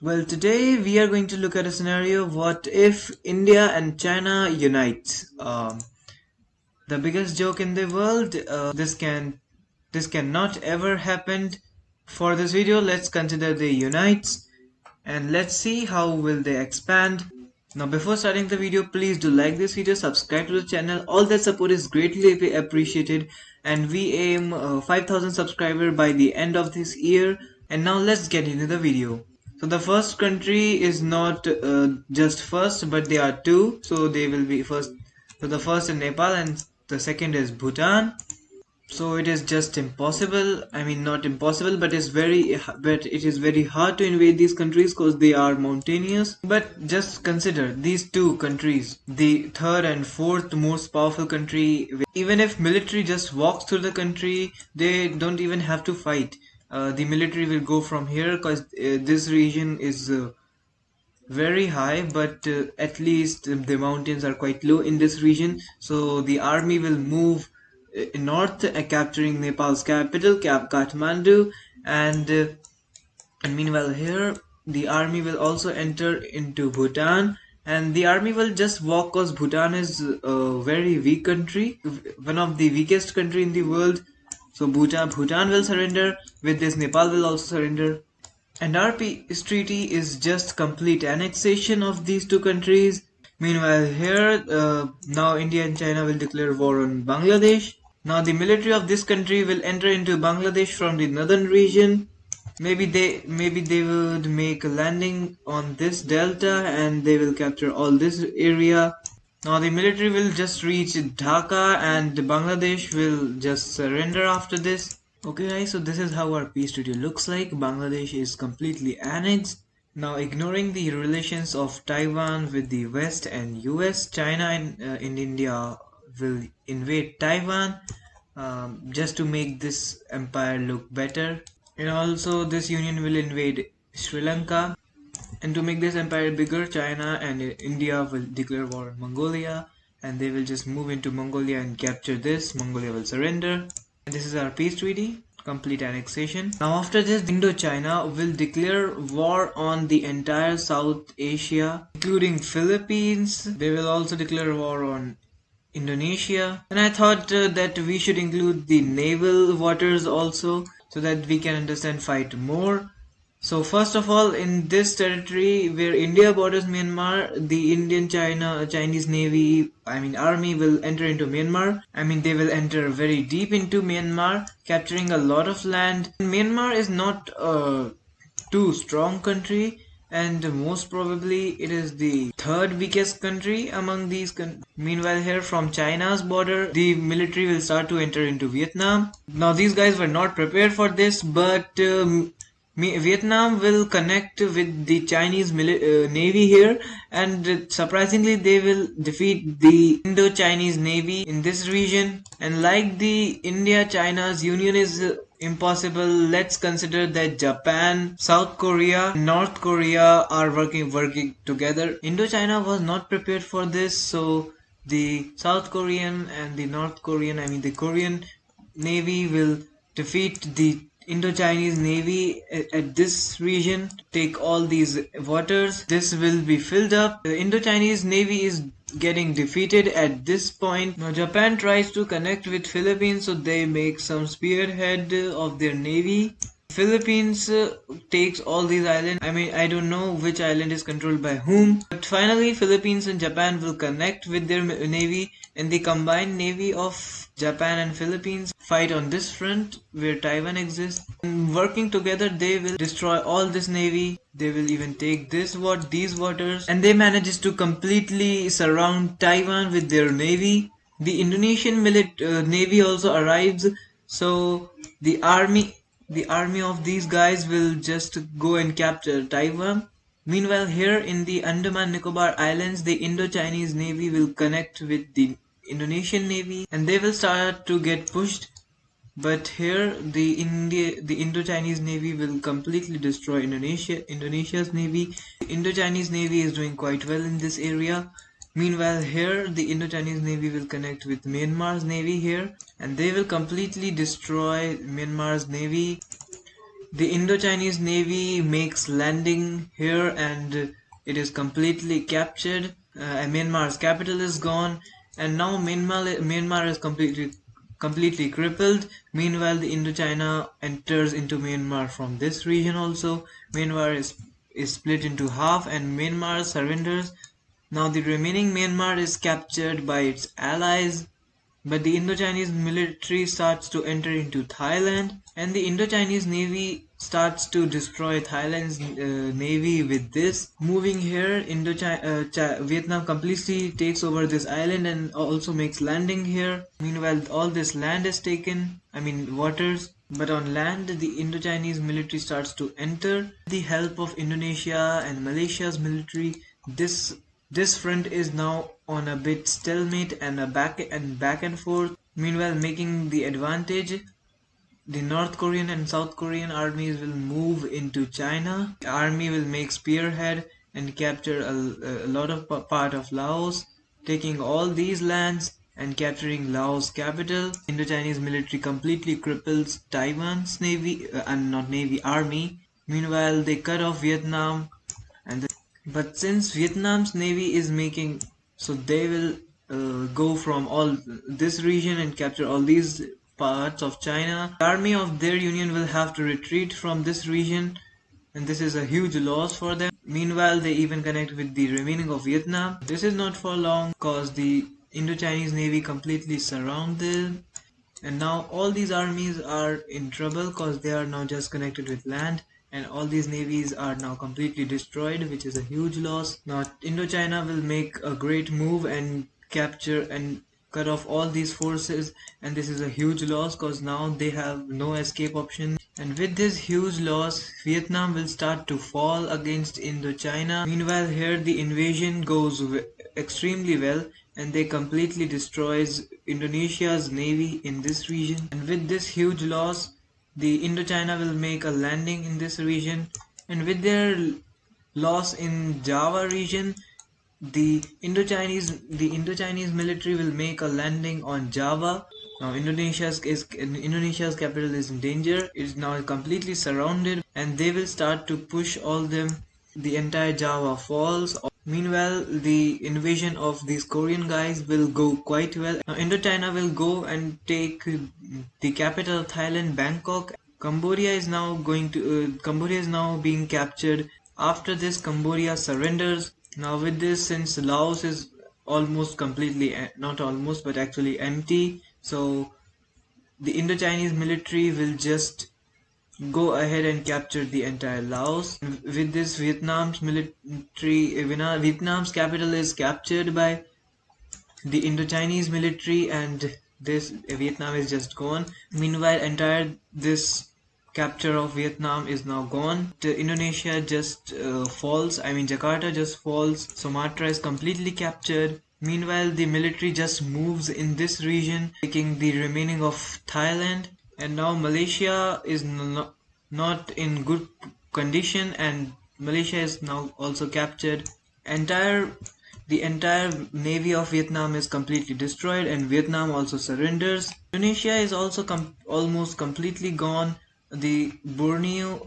Well, today we are going to look at a scenario: what if India and China unite? The biggest joke in the world. This cannot ever happen. For this video, let's consider they unite, and let's see how will they expand. Now, before starting the video, please do like this video, subscribe to the channel. All that support is greatly appreciated, and we aim 5,000 subscribers by the end of this year. And now let's get into the video. So the first country is not just first, but they are two. So they will be first. So the first is Nepal, and the second is Bhutan. So it is just impossible. I mean, not impossible, but it is very hard to invade these countries because they are mountainous. But just consider these two countries, the third and fourth most powerful country. Even if military just walks through the country, they don't even have to fight. The military will go from here because this region is very high, but at least the mountains are quite low in this region. So the army will move north, capturing Nepal's capital, Kathmandu, and meanwhile here the army will also enter into Bhutan, and the army will just walk because Bhutan is a very weak country, one of the weakest country in the world. So Bhutan will surrender. With this, Nepal will also surrender. And our peace treaty is just complete annexation of these two countries. Meanwhile here, now India and China will declare war on Bangladesh. Now the military of this country will enter into Bangladesh from the northern region. Maybe they would make a landing on this delta and they will capture all this area. Now the military will just reach Dhaka and Bangladesh will just surrender after this. Okay guys, so this is how our peace treaty looks like. Bangladesh is completely annexed. Now ignoring the relations of Taiwan with the West and US, China and India will invade Taiwan just to make this empire look better. And also this union will invade Sri Lanka. And to make this empire bigger, China and India will declare war on Mongolia, and they will just move into Mongolia and capture this. Mongolia will surrender. And this is our peace treaty, complete annexation. Now after this, Indochina will declare war on the entire South Asia, including Philippines. They will also declare war on Indonesia. And I thought that we should include the naval waters also, so that we can understand fight more. So first of all, in this territory where India borders Myanmar, the Chinese Navy, army will enter into Myanmar. They will enter very deep into Myanmar, capturing a lot of land. Myanmar is not a too strong country, and most probably it is the third weakest country among these. Meanwhile here from China's border, the military will start to enter into Vietnam. Now these guys were not prepared for this, but Vietnam will connect with the Chinese Navy here, and surprisingly they will defeat the Indo-Chinese Navy in this region. And like the India-China's union is impossible, let's consider that Japan, South Korea, North Korea are working together. Indo-China was not prepared for this, so the South Korean and the North Korean, the Korean Navy will defeat the Indo-Chinese Navy at this region, take all these waters. This will be filled up. The Indo-Chinese Navy is getting defeated at this point. Now Japan tries to connect with Philippines, so they make some spearhead of their navy. Philippines takes all these islands. I don't know which island is controlled by whom, but finally Philippines and Japan will connect with their navy, and the combined navy of Japan and Philippines fight on this front where Taiwan exists. And working together, they will destroy all this navy. They will even take these waters, and they manages to completely surround Taiwan with their navy. The Indonesian navy also arrives, so the army of these guys will just go and capture Taiwan. Meanwhile here in the Andaman Nicobar Islands, the Indo-Chinese Navy will connect with the Indonesian Navy, and they will start to get pushed. But here the Indo-Chinese Navy will completely destroy Indonesia's Navy. The Indo-Chinese Navy is doing quite well in this area. Meanwhile here the Indo-Chinese Navy will connect with Myanmar's Navy here, and they will completely destroy Myanmar's Navy. The Indo-Chinese Navy makes landing here and it is completely captured. Myanmar's capital is gone, and now Myanmar is completely crippled. Meanwhile, the Indochina enters into Myanmar from this region also. Myanmar is split into half and Myanmar surrenders. Now the remaining Myanmar is captured by its allies, but the Indo-Chinese military starts to enter into Thailand, and the Indo-Chinese Navy starts to destroy Thailand's navy with this. Moving here, Vietnam completely takes over this island and also makes landing here. Meanwhile, all this land is taken, I mean waters. But on land, the Indo-Chinese military starts to enter. With the help of Indonesia and Malaysia's military, this front is now on a bit stalemate and a back and forth. Meanwhile, making the advantage, the North Korean and South Korean armies will move into China. The army will make spearhead and capture a lot of part of Laos, taking all these lands and capturing Laos capital. Indo-Chinese military completely cripples Taiwan's navy and not navy army. Meanwhile, they cut off Vietnam but since Vietnam's navy is making, so they will go from all this region and capture all these parts of China. The army of their union will have to retreat from this region, and this is a huge loss for them. Meanwhile, they even connect with the remaining of Vietnam. This is not for long because the Indo-Chinese navy completely surround them, and now all these armies are in trouble because they are now just connected with land, and all these navies are now completely destroyed, which is a huge loss. Now Indochina will make a great move and capture and cut off all these forces, and this is a huge loss because now they have no escape option. And with this huge loss, Vietnam will start to fall against Indochina. Meanwhile, here the invasion goes extremely well, and they completely destroys Indonesia's navy in this region. And with this huge loss, the Indochina will make a landing in this region, and with their loss in Java region, the Indo-Chinese military will make a landing on Java. Now Indonesia's capital is in danger. It is now completely surrounded, and they will start to push all them. The entire Java falls. Meanwhile, the invasion of these Korean guys will go quite well. Now Indochina will go and take the capital of Thailand, Bangkok. Cambodia is now being captured. After this, Cambodia surrenders. Now with this, since Laos is almost completely, not almost but actually empty, so the Indo-Chinese military will just go ahead and capture the entire Laos. With this, Vietnam's capital is captured by the Indo-Chinese military, and this Vietnam is just gone. Meanwhile, entire this capture of Vietnam is now gone. Indonesia just falls. I mean, Jakarta just falls. Sumatra is completely captured. Meanwhile, the military just moves in this region, taking the remaining of Thailand. And now Malaysia is not in good condition, and Malaysia is now also captured. The entire navy of Vietnam is completely destroyed, and Vietnam also surrenders. Indonesia is also almost completely gone. The Borneo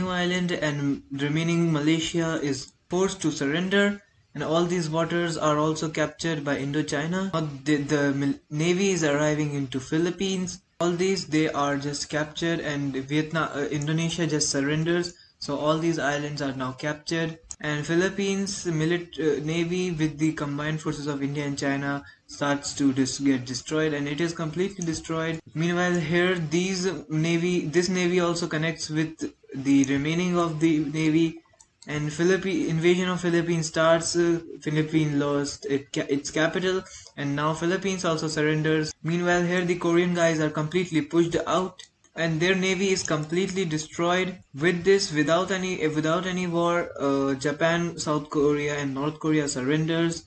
island and remaining Malaysia is forced to surrender, and all these waters are also captured by Indochina. Now the navy is arriving into Philippines. All these, they are just captured, and Indonesia just surrenders. So all these islands are now captured, and Philippines navy with the combined forces of India and China starts to get destroyed, and it is completely destroyed. Meanwhile, here this navy also connects with the remaining of the navy, and invasion of Philippines starts. Philippines lost its capital, and now Philippines also surrenders. Meanwhile, here the Korean guys are completely pushed out, and their navy is completely destroyed. With this, without any war, Japan, South Korea and North Korea surrenders.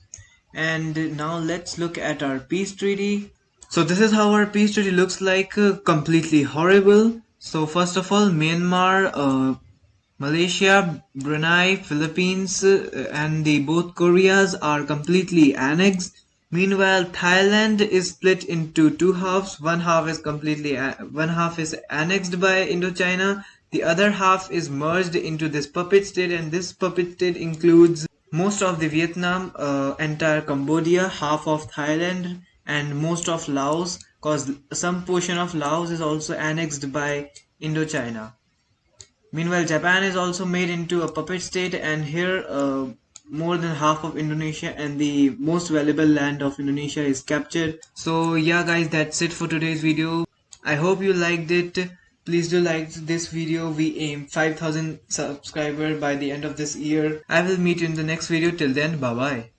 And now let's look at our peace treaty. So this is how our peace treaty looks like. Completely horrible. So first of all, Myanmar, Malaysia, Brunei, Philippines, and the both Koreas are completely annexed. Meanwhile, Thailand is split into two halves. One half is annexed by Indochina. The other half is merged into this puppet state, and this puppet state includes most of the Vietnam, entire Cambodia, half of Thailand, and most of Laos, cause some portion of Laos is also annexed by Indochina. Meanwhile, Japan is also made into a puppet state, and here more than half of Indonesia and the most valuable land of Indonesia is captured. So yeah guys, that's it for today's video. I hope you liked it. Please do like this video. We aim 5,000 subscribers by the end of this year. I will meet you in the next video. Till then, bye bye.